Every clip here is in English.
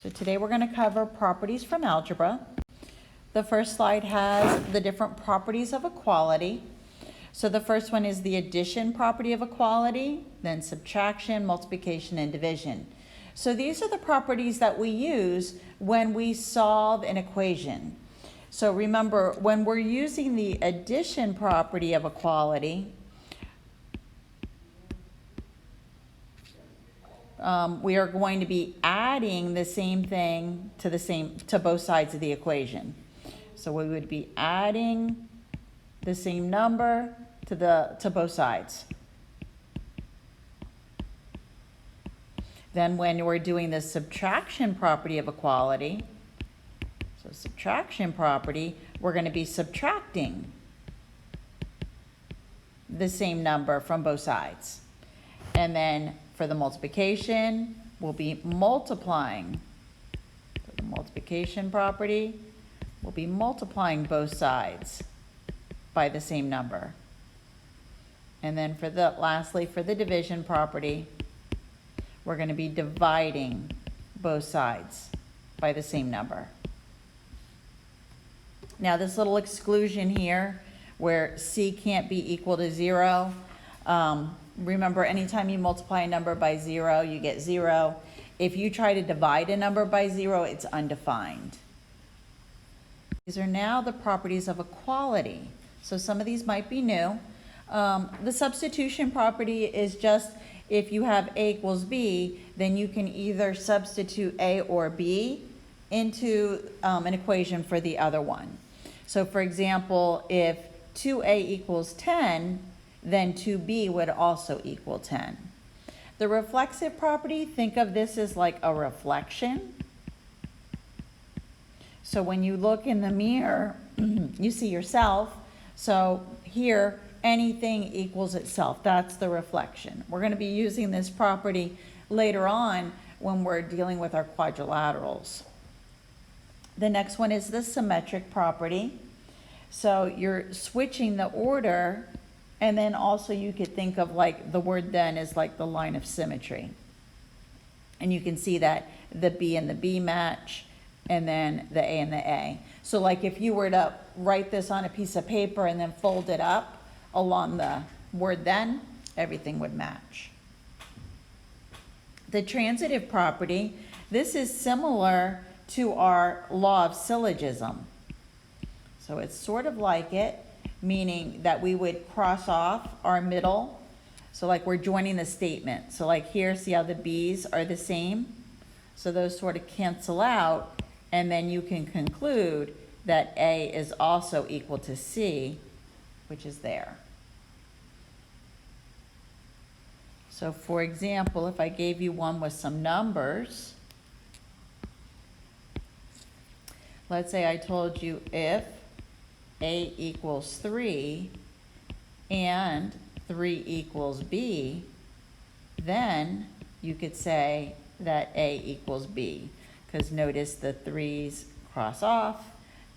So today we're going to cover properties from algebra. The first slide has the different properties of equality. So the first one is the addition property of equality, then subtraction, multiplication, and division. So these are the properties that we use when we solve an equation. So remember, when we're using the addition property of equality, we are going to be adding the same thing to both sides of the equation. So we would be adding the same number to both sides. Then when we're doing the subtraction property of equality, so subtraction property, we're going to be subtracting the same number from both sides. And then for the multiplication, we'll be multiplying. For the multiplication property, we'll be multiplying both sides by the same number. And then lastly, for the division property, we're going to be dividing both sides by the same number. Now this little exclusion here where C can't be equal to 0, remember anytime you multiply a number by 0, you get 0. If you try to divide a number by 0, it's undefined. These are now the properties of equality. So some of these might be new. The substitution property is just if you have A equals B, then you can either substitute A or B into an equation for the other one. So for example, if 2A equals 10, then 2B would also equal 10. The reflexive property, think of this as like a reflection. So when you look in the mirror, you see yourself. So here, anything equals itself. That's the reflection. We're going to be using this property later on when we're dealing with our quadrilaterals. The next one is the symmetric property. So you're switching the order, and then also you could think of like the word then is like the line of symmetry. And you can see that the B and the B match, and then the A and the A. So like if you were to write this on a piece of paper and then fold it up along the word then, everything would match. The transitive property, this is similar to our law of syllogism. So it's sort of like it, meaning that we would cross off our middle. So like we're joining the statement. So like here, see how the B's are the same? So those sort of cancel out, and then you can conclude that A is also equal to C, which is there. So for example, if I gave you one with some numbers, let's say I told you if A equals 3 and 3 equals B, then you could say that A equals B, because notice the 3's cross off,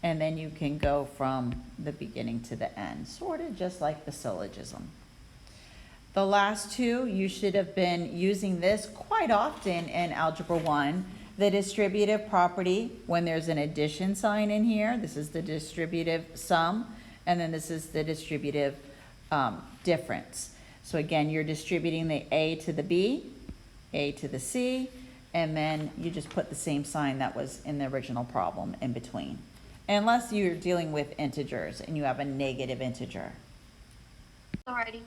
and then you can go from the beginning to the end, sort of just like the syllogism. The last two, you should have been using this quite often in Algebra 1. The distributive property, when there's an addition sign in here, this is the distributive sum, and then this is the distributive difference. So again, you're distributing the A to the B, A to the C, and then you just put the same sign that was in the original problem in between. Unless you're dealing with integers and you have a negative integer. Alrighty.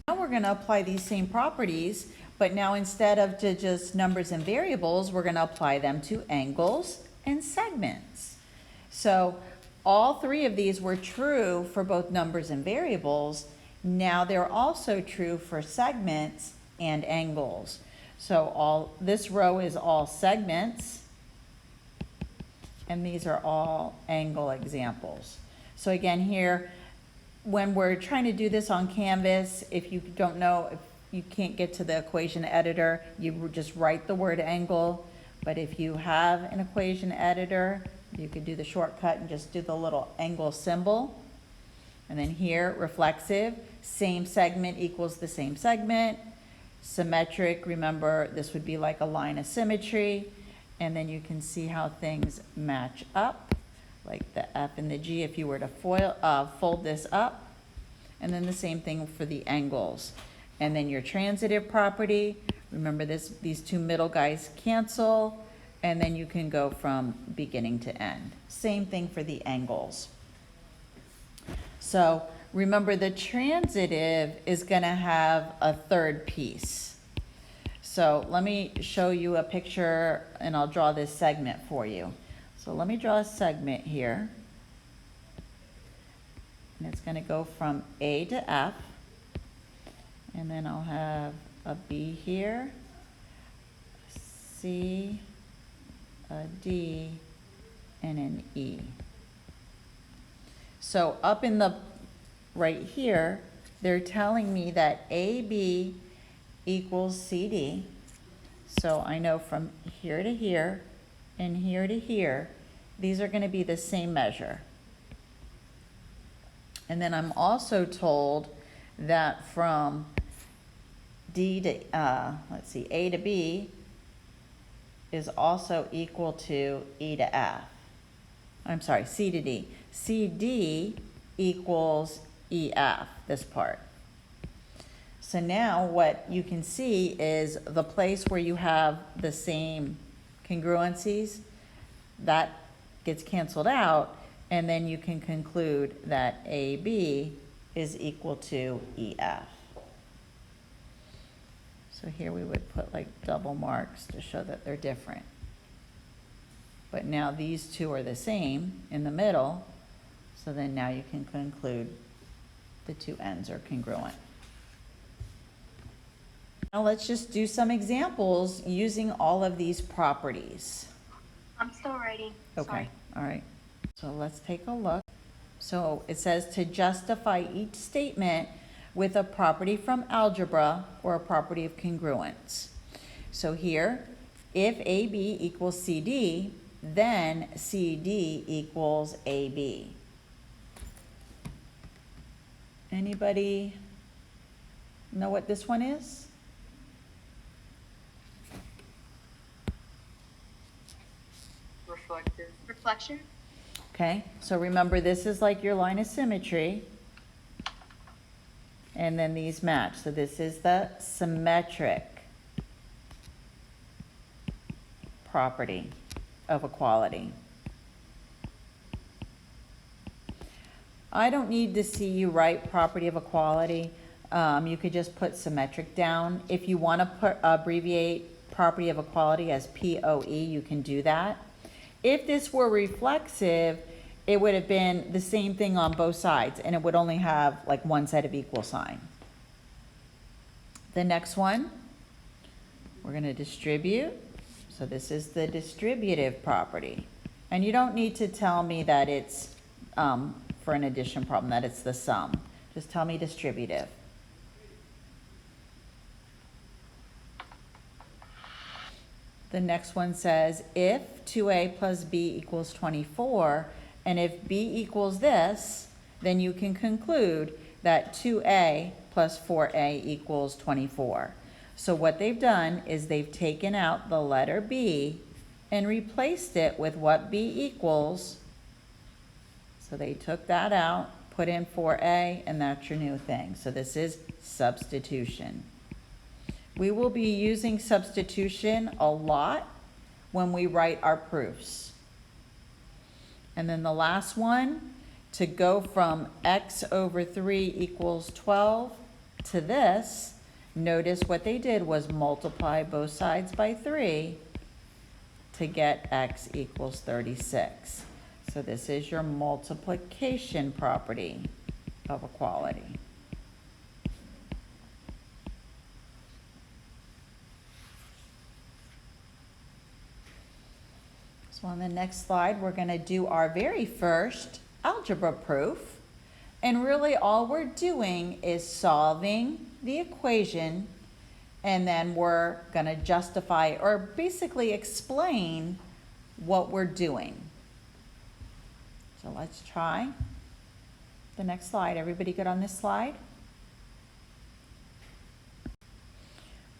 Now we're going to apply these same properties, but now instead of to just numbers and variables, we're going to apply them to angles and segments. So all three of these were true for both numbers and variables. Now they're also true for segments and angles. So this row is all segments, and these are all angle examples. So again here, when we're trying to do this on Canvas, if you don't know, if you can't get to the equation editor, you just write the word angle. But if you have an equation editor, you could do the shortcut and just do the little angle symbol. And then here, reflexive, same segment equals the same segment. Symmetric, remember this would be like a line of symmetry. and then you can see how things match up, like the F and the G if you were to fold this up, and then the same thing for the angles. And then your transitive property, remember these two middle guys cancel, and then you can go from beginning to end. Same thing for the angles. So remember, the transitive is going to have a third piece. So let me show you a picture, and I'll draw this segment for you. So let me draw a segment here. And it's going to go from A to F. And then I'll have a B here, a C, a D, and an E. So up in the right here, they're telling me that AB equals CD. So I know from here to here and here to here, these are going to be the same measure. And then I'm also told that from D to, A to B is also equal to E to F. I'm sorry, C to D. CD equals EF, this part. So now what you can see is the place where you have the same congruencies, that gets canceled out, and then you can conclude that AB is equal to EF. So here we would put like double marks to show that they're different. But now these two are the same in the middle, so then now you can conclude the two ends are congruent. Now let's just do some examples using all of these properties. I'm still writing. Okay, Sorry. all right. So let's take a look. So it says to justify each statement with a property from algebra or a property of congruence. So here, if AB equals CD, then CD equals AB. Anybody know what this one is? Reflection. Okay, so remember this is like your line of symmetry. And then these match. So this is the symmetric property of equality. I don't need to see you write property of equality. You could just put symmetric down. If you want to abbreviate property of equality as POE, you can do that. If this were reflexive, it would have been the same thing on both sides, and it would only have like one set of equal sign. The next one, we're going to distribute. So this is the distributive property. And you don't need to tell me that it's, for an addition problem, that it's the sum. Just tell me distributive. The next one says, if 2a plus b equals 24, and if b equals this, then you can conclude that 2a plus 4a equals 24. So what they've done is they've taken out the letter b and replaced it with what b equals. So they took that out, put in 4a, and that's your new thing. So this is substitution. We will be using substitution a lot when we write our proofs. And then the last one, to go from x over 3 equals 12 to this, notice what they did was multiply both sides by 3 to get x equals 36. So this is your multiplication property of equality. So on the next slide, we're going to do our very first algebra proof. And really all we're doing is solving the equation, and then we're going to justify or basically explain what we're doing. So let's try the next slide. Everybody good on this slide?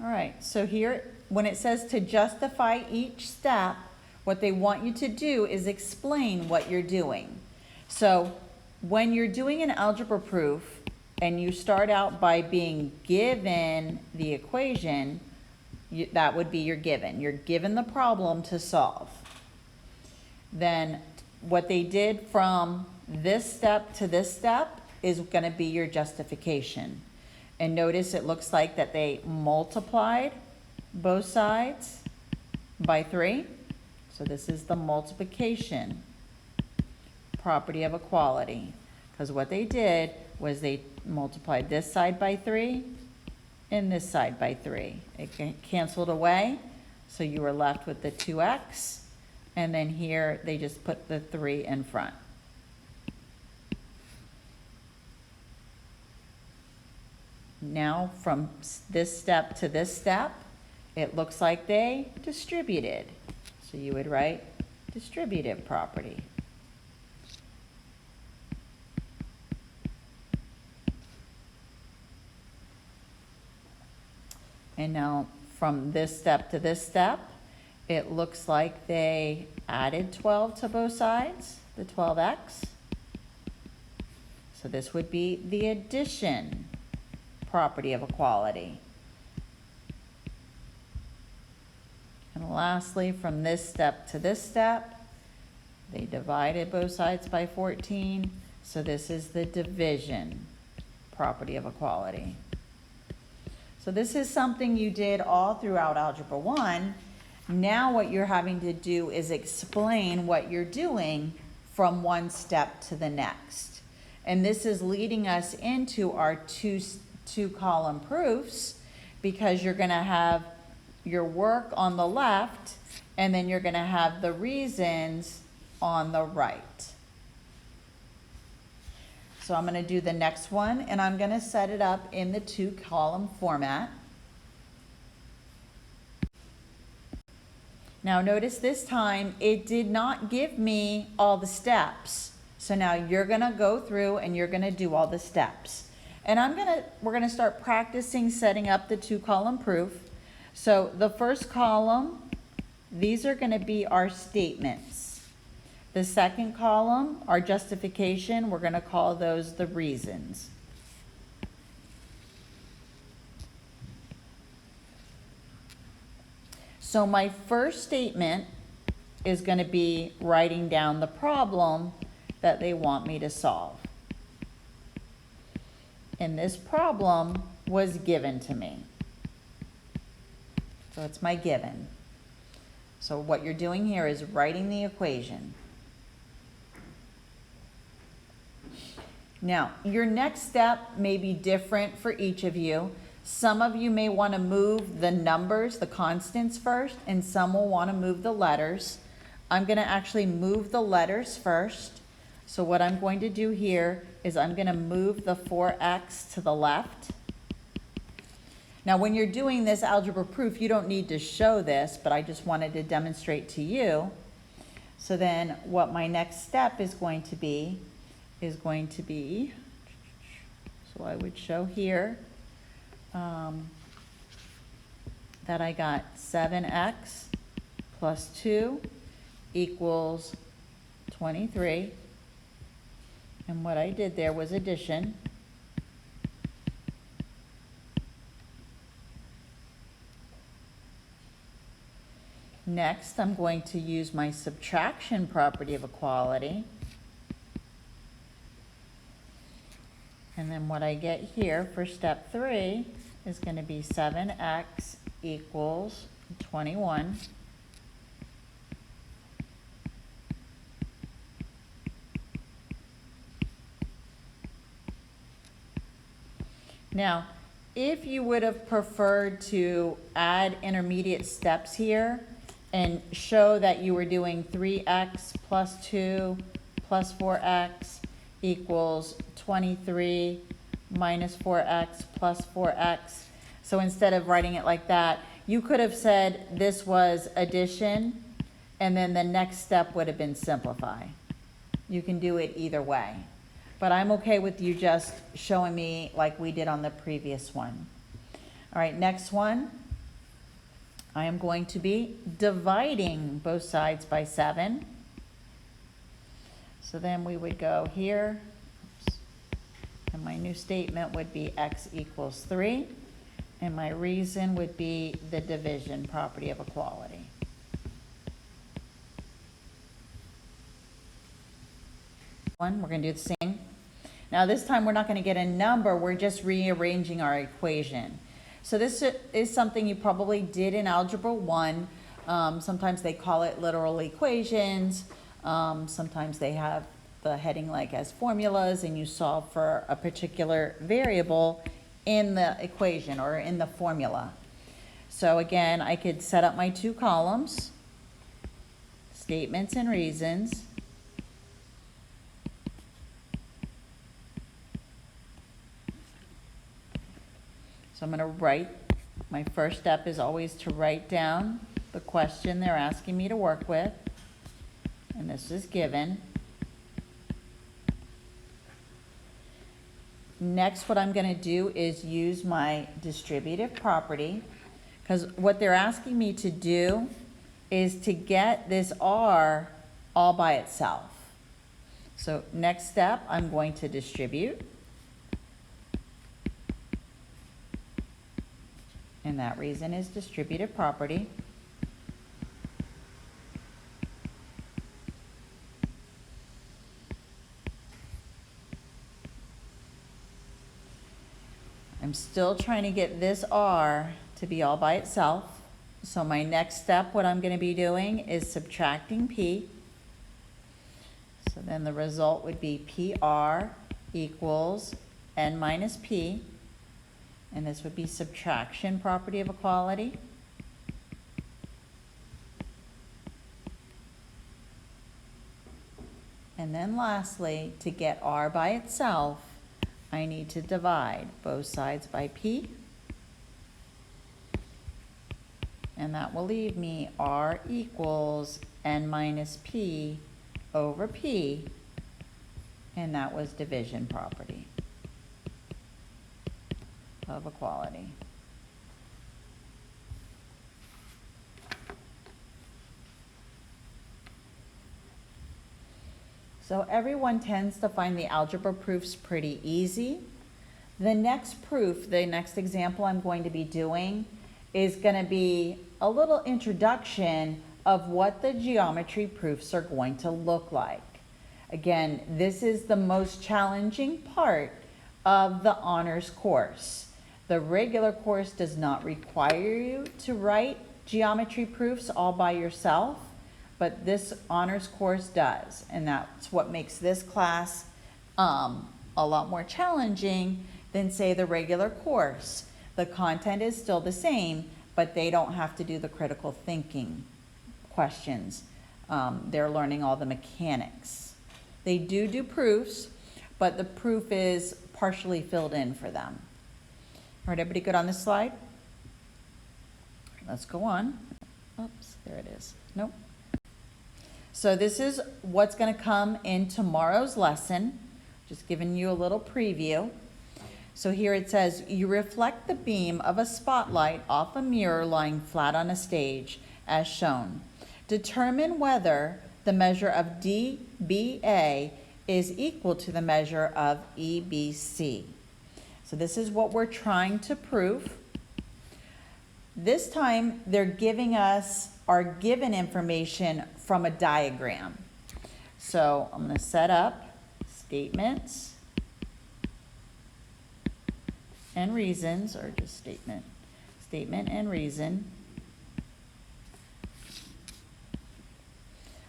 All right, so here, when it says to justify each step What they want you to do is explain what you're doing. So when you're doing an algebra proof and you start out by being given the equation, that would be your given. You're given the problem to solve. Then what they did from this step to this step is going to be your justification. And notice it looks like that they multiplied both sides by 3. So this is the multiplication property of equality. Because what they did was they multiplied this side by 3 and this side by 3. It canceled away, so you were left with the 2x. And then here they just put the 3 in front. Now from this step to this step, it looks like they distributed. So you would write distributive property. And now from this step to this step, it looks like they added 12 to both sides, the 12x. So this would be the addition property of equality. And lastly, from this step to this step, they divided both sides by 14. So this is the division property of equality. So this is something you did all throughout Algebra 1. Now what you're having to do is explain what you're doing from one step to the next. And this is leading us into our two-column proofs, because you're going to have your work on the left and then you're going to have the reasons on the right. So I'm going to do the next one, and I'm going to set it up in the two-column format. Now notice this time it did not give me all the steps. So now you're going to go through and you're going to do all the steps. And we're going to start practicing setting up the two-column proof. So the first column, these are going to be our statements. The second column, our justification, we're going to call those the reasons. So my first statement is going to be writing down the problem that they want me to solve. And this problem was given to me. So it's my given. So what you're doing here is writing the equation. Now, your next step may be different for each of you. Some of you may want to move the numbers, the constants first, and some will want to move the letters. I'm going to actually move the letters first. So what I'm going to do here is I'm going to move the 4x to the left. Now, when you're doing this algebra proof, you don't need to show this, but I just wanted to demonstrate to you. So then what my next step is going to be, so I would show here that I got 7x plus 2 equals 23. And what I did there was addition. Next, I'm going to use my subtraction property of equality. And then what I get here for step 3 is going to be 7x equals 21. Now, if you would have preferred to add intermediate steps here and show that you were doing 3x plus 2 plus 4x equals 23 minus 4x plus 4x. So instead of writing it like that, you could have said this was addition, and then the next step would have been simplify. You can do it either way. But I'm okay with you just showing me like we did on the previous one. All right, next one. I am going to be dividing both sides by 7. So then we would go here, oops, and my new statement would be x equals 3, and my reason would be the division property of equality. We're going to do the same. Now this time we're not going to get a number, we're just rearranging our equation. So this is something you probably did in Algebra 1. Sometimes they call it literal equations. Sometimes they have the heading like as formulas, and you solve for a particular variable in the equation or in the formula. So again, I could set up my 2 columns, statements and reasons. So I'm going to write, my first step is always to write down the question they're asking me to work with, and this is given. Next, what I'm going to do is use my distributive property, because what they're asking me to do is to get this R all by itself. So next step, I'm going to distribute. And that reason is distributive property. I'm still trying to get this R to be all by itself. So my next step, what I'm going to be doing is subtracting P. So then the result would be PR equals N minus P. And this would be subtraction property of equality. And then lastly, to get R by itself, I need to divide both sides by P. And that will leave me R equals N minus P over P. And that was division property of equality. So everyone tends to find the algebra proofs pretty easy. The next proof, the next example I'm going to be doing is going to be a little introduction of what the geometry proofs are going to look like. Again, this is the most challenging part of the honors course. The regular course does not require you to write geometry proofs all by yourself, but this honors course does, and that's what makes this class a lot more challenging than, say, the regular course. The content is still the same, but they don't have to do the critical thinking questions. They're learning all the mechanics. They do proofs, but the proof is partially filled in for them. All right, everybody good on this slide? Let's go on. Oops, there it is. Nope. So this is what's going to come in tomorrow's lesson. Just giving you a little preview. So here it says, you reflect the beam of a spotlight off a mirror lying flat on a stage, as shown. Determine whether the measure of DBA is equal to the measure of EBC. So this is what we're trying to prove. This time they're giving us our given information from a diagram. So I'm going to set up statements and reasons, or just statement and reason.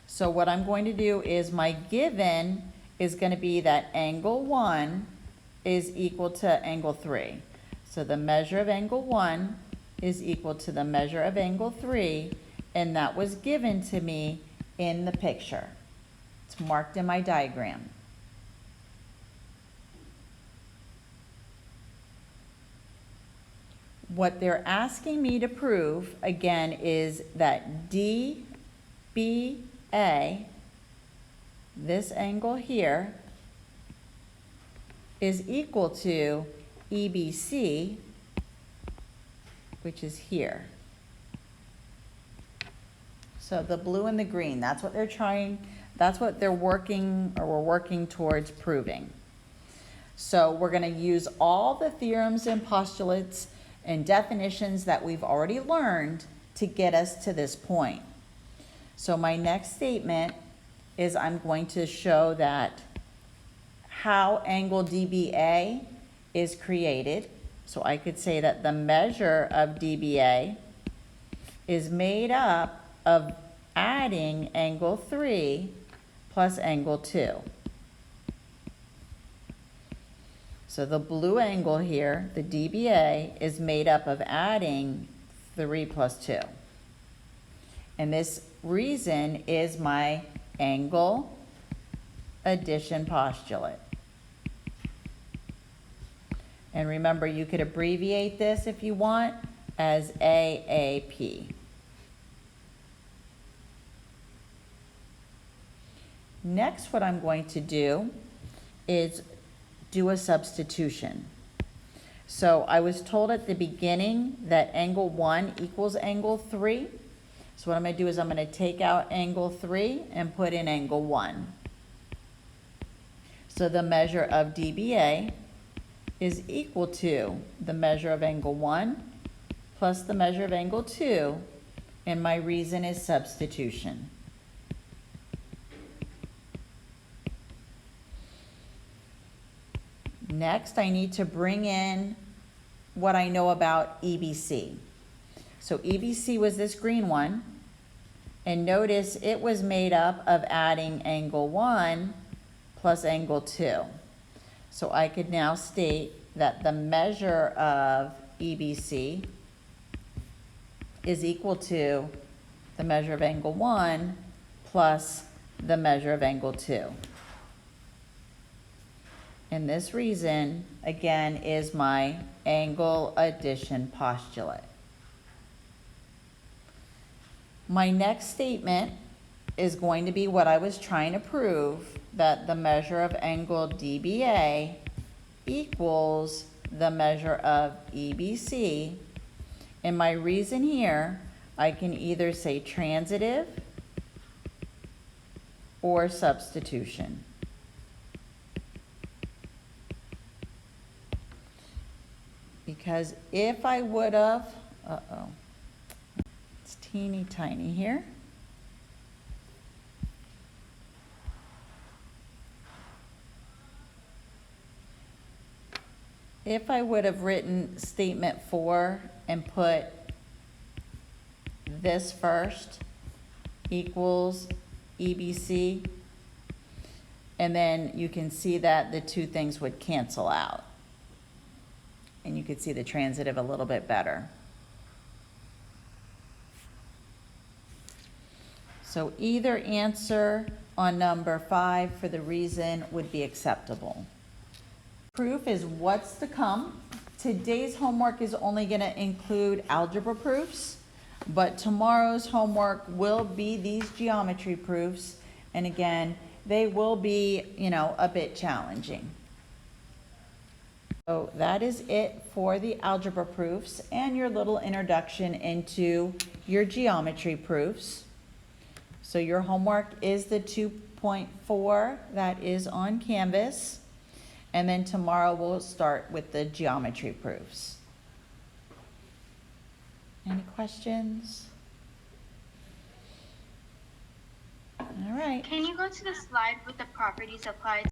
So what I'm going to do is my given is going to be that angle 1 is equal to angle 3. So the measure of angle 1 is equal to the measure of angle 3, and that was given to me in the picture. It's marked in my diagram. What they're asking me to prove, again, is that DBA, this angle here, is equal to EBC, which is here. So the blue and the green, that's what they're trying, that's what they're working, or we're working towards proving. So we're going to use all the theorems and postulates and definitions that we've already learned to get us to this point. So my next statement is I'm going to show that how angle DBA is created. So I could say that the measure of DBA is made up of adding angle 3 plus angle 2. So the blue angle here, the DBA, is made up of adding 3 plus 2. And this reason is my angle addition postulate. And remember, you could abbreviate this if you want as AAP. Next, what I'm going to do is do a substitution. So I was told at the beginning that angle 1 equals angle 3. So what I'm going to do is I'm going to take out angle 3 and put in angle 1. So the measure of DBA is equal to the measure of angle 1 plus the measure of angle 2, and my reason is substitution. Next, I need to bring in what I know about EBC. So EBC was this green one, and notice it was made up of adding angle 1 plus angle 2. So I could now state that the measure of EBC is equal to the measure of angle 1 plus the measure of angle 2. And this reason, again, is my angle addition postulate. My next statement is going to be what I was trying to prove, that the measure of angle DBA equals the measure of EBC. And my reason here, I can either say transitive or substitution. Because if I would have, it's teeny tiny here. If I would have written statement 4 and put this first equals EBC, and then you can see that the two things would cancel out. And you could see the transitive a little bit better. So either answer on number 5 for the reason would be acceptable. Proof is what's to come. Today's homework is only going to include algebra proofs, but tomorrow's homework will be these geometry proofs. And again, they will be, a bit challenging. So that is it for the algebra proofs and your little introduction into your geometry proofs. So your homework is the 2.4 that is on Canvas. And then tomorrow we'll start with the geometry proofs. Any questions? All right. Can you go to the slide with the properties applied